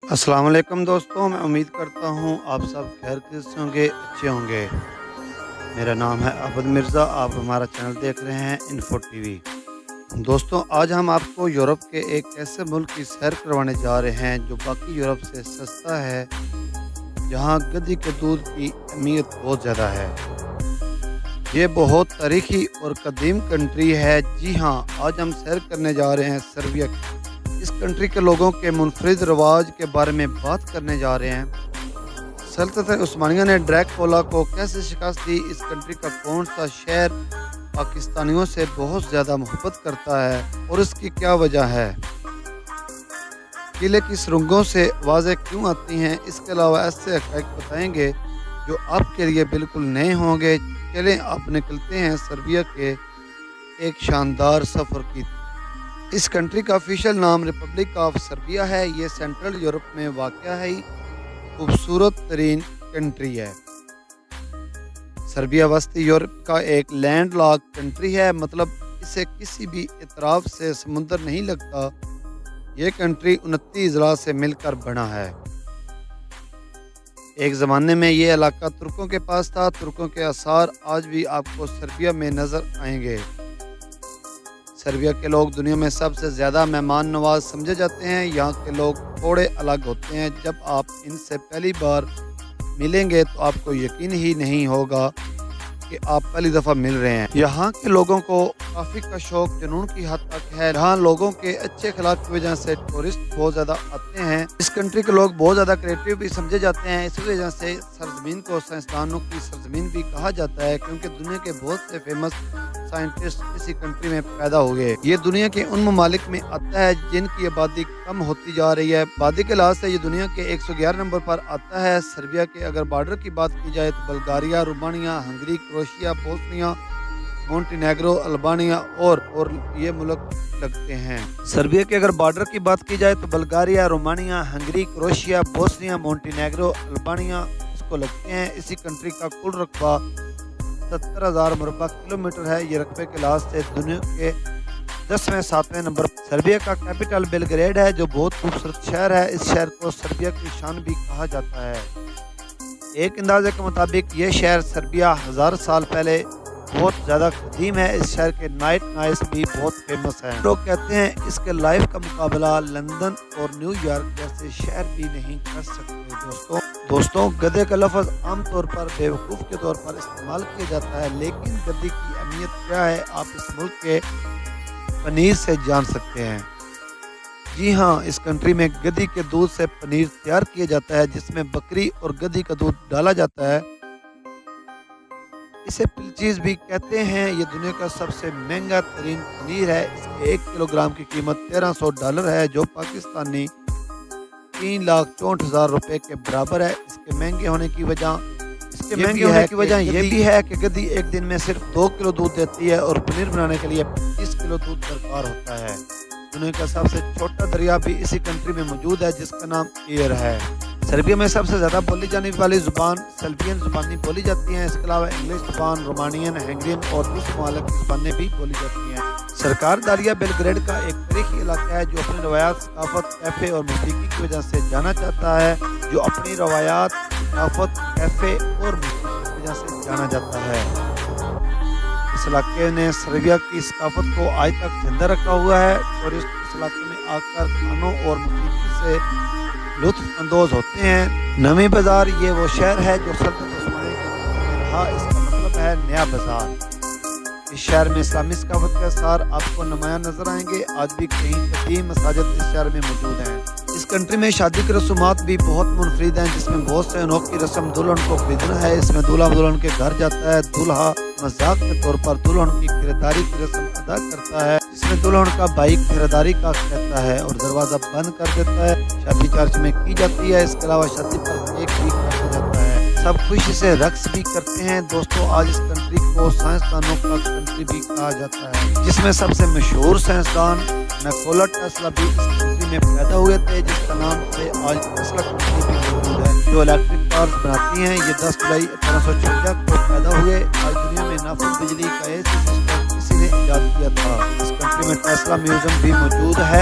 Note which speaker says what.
Speaker 1: अस्सलाम वालेकुम दोस्तों, मैं उम्मीद करता हूँ आप सब खैरियत से होंगे, अच्छे होंगे। मेरा नाम है अबद मिर्ज़ा, आप हमारा चैनल देख रहे हैं इन्फो टीवी। दोस्तों, आज हम आपको यूरोप के एक ऐसे मुल्क की सैर करवाने जा रहे हैं जो बाकी यूरोप से सस्ता है, जहाँ गधी के दूध की अहमियत बहुत ज़्यादा है। ये बहुत तारीखी और कदीम कंट्री है। जी हाँ, आज हम सैर करने जा रहे हैं सर्बिया की। इस कंट्री के लोगों के मुनफरिद रवाज के बारे में बात करने जा रहे हैं। सल्तनत उस्मानिया ने ड्रैकुला को कैसे शिकस्त दी, इस कंट्री का कौन सा शहर पाकिस्तानियों से बहुत ज़्यादा मोहब्बत करता है और इसकी क्या वजह है, किले की सुरंगों से आवाज़ें क्यों आती हैं, इसके अलावा ऐसे हक़ाइक़ बताएंगे जो आपके लिए बिल्कुल नए होंगे। चलें आप निकलते हैं सर्बिया के एक शानदार सफ़र की। इस कंट्री का ऑफिशियल नाम रिपब्लिक ऑफ सर्बिया है। ये सेंट्रल यूरोप में वाक़या है, खूबसूरत तरीन कंट्री है। सर्बिया वस्ती यूरोप का एक लैंड लॉक कंट्री है, मतलब इसे किसी भी इतराफ से समुंदर नहीं लगता। ये कंट्री 29 अजला से मिलकर बना है। एक ज़माने में ये इलाका तुर्कों के पास था। तुर्कों के आसार आज भी आपको सर्बिया में नज़र आएंगे। सर्बिया के लोग दुनिया में सबसे ज़्यादा मेहमान नवाज समझे जाते हैं। यहाँ के लोग थोड़े अलग होते हैं। जब आप इनसे पहली बार मिलेंगे तो आपको यकीन ही नहीं होगा कि आप पहली दफ़ा मिल रहे हैं। यहाँ के लोगों को काफ़ी का शौक जुनून की हद तक है। यहाँ लोगों के अच्छे अखलाक की वजह से टूरिस्ट बहुत ज़्यादा आते हैं। इस कंट्री के लोग बहुत ज़्यादा क्रिएटिव भी समझे जाते हैं। इसी वजह से सरजमीन को साइंसदानों की सरजमीन भी कहा जाता है, क्योंकि दुनिया के बहुत से फेमस साइंटिस्ट इसी कंट्री में पैदा हुए। ये दुनिया के उन ममालिक में आता है जिनकी आबादी कम होती जा रही है। आबादी के लिहाज से ये दुनिया के 111 नंबर पर आता है। सर्बिया के अगर बॉर्डर की बात की जाए तो Bulgaria, Romania, Hungary, Croatia, Bosnia, Montenegro, Albania और ये मुल्क लगते हैं। सर्बिया के अगर बॉर्डर की बात की जाए तो Bulgaria, Romania, Hungary, Croatia, Bosnia, Montenegro, Albania इसको लगते हैं। इसी कंट्री का कुल रकबा 70,000 मुरबा किलोमीटर है। ये रकबे के लिहाज से दुनिया के 10वें 7वें नंबर। सर्बिया का कैपिटल बेलग्रेड है, जो बहुत खूबसूरत शहर है। इस शहर को सर्बिया की शान भी कहा जाता है। एक अंदाजे के मुताबिक ये शहर सर्बिया 1000 साल पहले बहुत ज़्यादा कदीम है। इस शहर के नाइट नाइट्स भी बहुत फेमस हैं। लोग कहते हैं इसके लाइफ का मुकाबला लंदन और न्यूयॉर्क जैसे शहर भी नहीं कर सकते। दोस्तों, गधे का लफ्ज़ आमतौर पर बेवकूफ़ के तौर पर इस्तेमाल किया जाता है, लेकिन गधे की अहमियत क्या है आप इस मुल्क के पनीर से जान सकते हैं। जी हाँ, इस कंट्री में गधी के दूध से पनीर तैयार किया जाता है, जिसमें बकरी और गधी का दूध डाला जाता है। इसे पिलचीज़ भी कहते हैं। ये दुनिया का सबसे महंगा तरीन पनीर है। इसके 1 किलोग्राम की कीमत $1300 है, जो पाकिस्तानी 3,64,000 रुपये के बराबर है। इसके महंगे होने की वजह ये भी है कि गधी एक दिन में सिर्फ 2 किलो दूध देती है और पनीर बनाने के लिए 25 किलो दूध दरकार होता है। दुनिया का सबसे छोटा दरिया भी इसी कंट्री में मौजूद है, जिसका नाम ईयर है। सर्बिया में सबसे ज़्यादा बोली जाने वाली ज़ुबान सर्बियन ज़ुबानी बोली जाती हैं। इसके अलावा इंग्लिश ज़ुबान, रोमानियन, हंगरियन और दूसरे ममालिक की ज़ुबानें भी बोली जाती हैं। सरकार दारिया बेलग्रेड का एक तारीखी इलाका है, जो अपनी रवायात, सकाफत, कैफ़े और मौसीकी की वजह से जाना जाता है। इस इलाके ने सर्बिया की सकाफत को आज तक जिंदा रखा हुआ है। टूरिस्ट इस इलाके में आकर खानों और मौसीकी से लुत्फ अंदोज होते हैं। नवी बाज़ार ये वो शहर है जो सल्तनत उस्मानिया के दौर में रहा। इसका मतलब है नया बाज़ार। इस शहर में इस्लामी सकाफत के आसार आपको नुमायां नजर आएंगे। आज भी कई कदीम मसाजिद इस शहर में मौजूद हैं। इस कंट्री में शादी की रसूमात भी बहुत मुनफरिद हैं, जिसमें बहुत से अनोखी रस्म दुल्हन को खरीदना है। इसमें दूल्हा दुल्हन के घर जाता है। दूल्हा मजाक के तौर पर दुल्हन की खरीदारी की रस्म अदा करता है, जिसमें दुल्हन का भाई खरीदारी का कहता है और दरवाज़ा बंद कर देता है। शादी चर्च में की जाती है। इसके अलावा शादी पर केक भी काटा जाता है। सब खुशी से रक्स भी करते हैं। दोस्तों, आज इस कंट्री को साइंसदानों का कंट्री भी कहा जाता है, जिसमें सबसे मशहूर साइंसदान निकोला टेस्ला भी इस कंट्री में पैदा हुए थे, जिसका नाम से आज टेस्ला कंपनी भी मौजूद है, जो इलेक्ट्रिक कार्स बनाती हैं। ये 10 जुलाई 1856 को पैदा हुए। आज दुनिया में नाफिज बिजली का ऐसी सिस्टम किसी ने इजाद किया था। इस कंट्री में टेस्ला म्यूजियम भी मौजूद है।